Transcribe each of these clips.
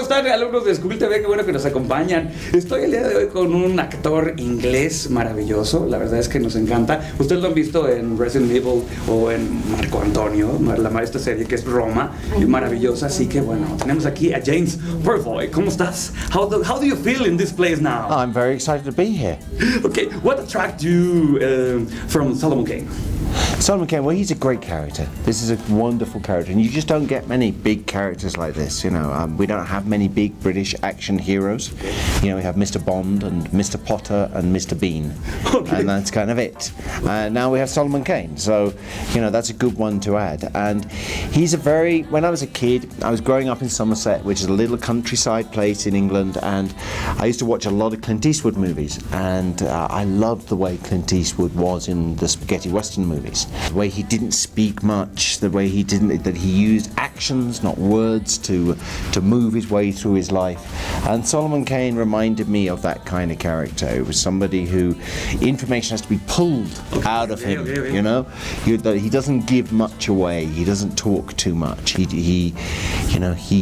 están, alumnos de Scooltv? Qué bueno que nos acompañan. Estoy el día de hoy con un actor inglés maravilloso. La verdad es que nos encanta. Ustedes lo han visto en Resident Evil o en Marco Antonio, esta serie que es Roma, maravillosa. Así que bueno, tenemos aquí a James Purefoy. ¿Cómo estás? How do you feel in this place now? I'm very excited to be here. Okay, what attracted you from Salomon Kane? Salomon Kane, well, he's a great character. This is a wonderful character, and you just don't get many big characters like this. You know, we don't have many big British action heroes. You know, we have Mr. Bond and Mr. Potter and Mr. Bean, and that's kind of it. Now we have Salomon Kane, so you know that's a good one to add. And he's a very. When I was a kid, I was growing up in Somerset, which is a little countryside place in England, and I used to watch a lot of Clint Eastwood movies, and I loved the way Clint Eastwood was in the spaghetti western movies. The way he didn't speak much, the way that he used actions, not words, to move his way through his life. And Salomon Kane reminded me of that kind of character. It was somebody who information has to be pulled out of him. You know, he doesn't give much away. He doesn't talk too much. He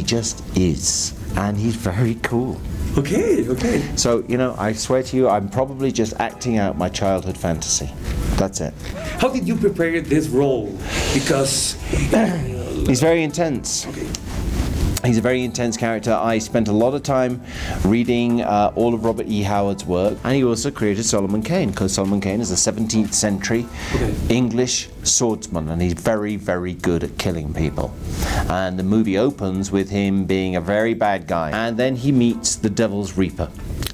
just is, and he's very cool. Okay. So, you know, I swear to you, I'm probably just acting out my childhood fantasy. That's it. How did you prepare this role? Because he's very intense. Okay. He's a very intense character. I spent a lot of time reading all of Robert E. Howard's work, and he also created Salomon Kane, because Salomon Kane is a 17th century English swordsman, and he's very, very good at killing people. And the movie opens with him being a very bad guy, and then he meets the Devil's Reaper.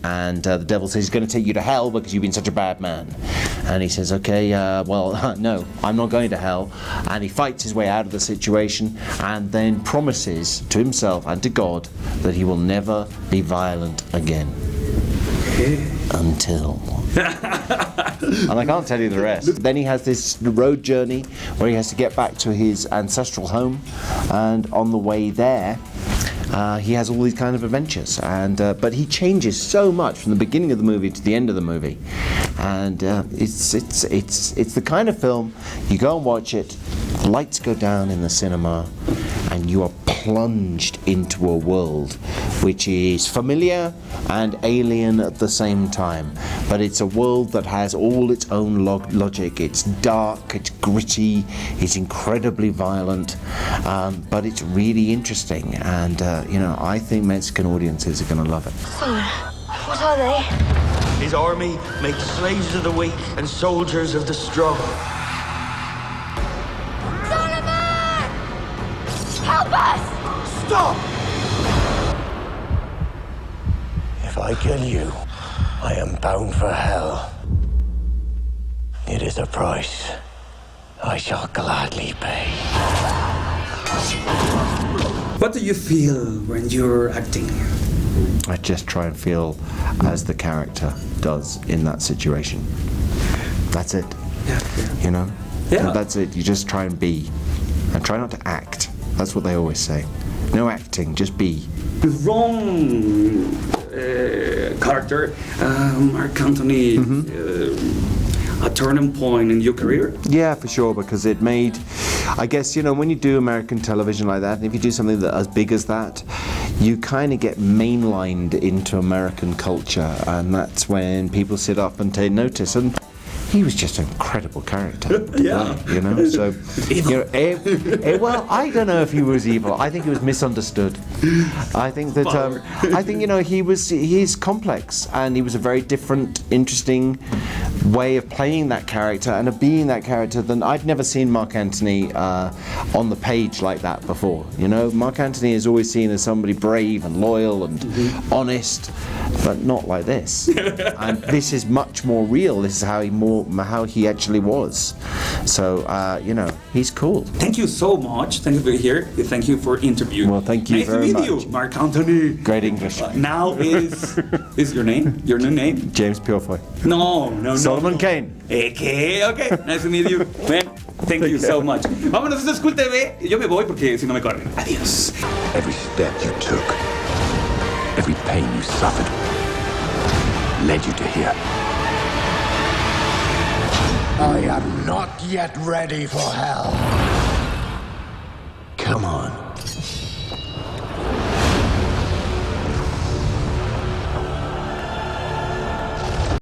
And the devil says he's going to take you to hell because you've been such a bad man. And he says, okay, no, I'm not going to hell. And he fights his way out of the situation and then promises to himself and to God that he will never be violent again. Until... and I can't tell you the rest. Then he has this road journey where he has to get back to his ancestral home, and on the way there, he has all these kind of adventures, and but he changes so much from the beginning of the movie to the end of the movie, and it's the kind of film you go and watch it, the lights go down in the cinema, and you are plunged into a world which is familiar and alien at the same time, but it's a world that has all its own logic. It's dark, it's gritty, it's incredibly violent, but it's really interesting, and you know, I think Mexican audiences are going to love it. So, what are they? His army makes slaves of the weak and soldiers of the strong. Salomon! Help us! Stop! If I kill you, I am bound for hell. It is a price I shall gladly pay. what do you feel when you're acting? I just try and feel as the character does in that situation. That's it. Yeah. You know? Yeah. That's it. You just try and be. And try not to act. That's what they always say. No acting, just be. The wrong character, Mark Anthony, a turning point in your career? Yeah, for sure, because it made, I guess, you know, when you do American television like that, and if you do something that as big as that, you kind of get mainlined into American culture, and that's when people sit up and take notice. And he was just an incredible character. Yeah. You know, so, you know, well, I don't know if he was evil. I think he was misunderstood. I think that, I think, you know, he's complex, and he was a very different, interesting way of playing that character and of being that character than I'd never seen Mark Antony on the page like that before. You know, Mark Antony is always seen as somebody brave and loyal and honest, but not like this. And this is much more real. This is how he actually was. So, you know, he's cool. Thank you so much. Thank you for being here. Thank you for interview. Well, thank you very much. Nice to meet you, Mark Anthony. Great English. Now is your name? Your new name? James Purefoy. No. Solomon Kane. Okay. Nice to meet you. Man, thank you so much. Vámonos, esto es Scooltv. Yo me voy porque si no me corren. Adiós. Every step you took, every pain you suffered, led you to here. I am not yet ready for hell.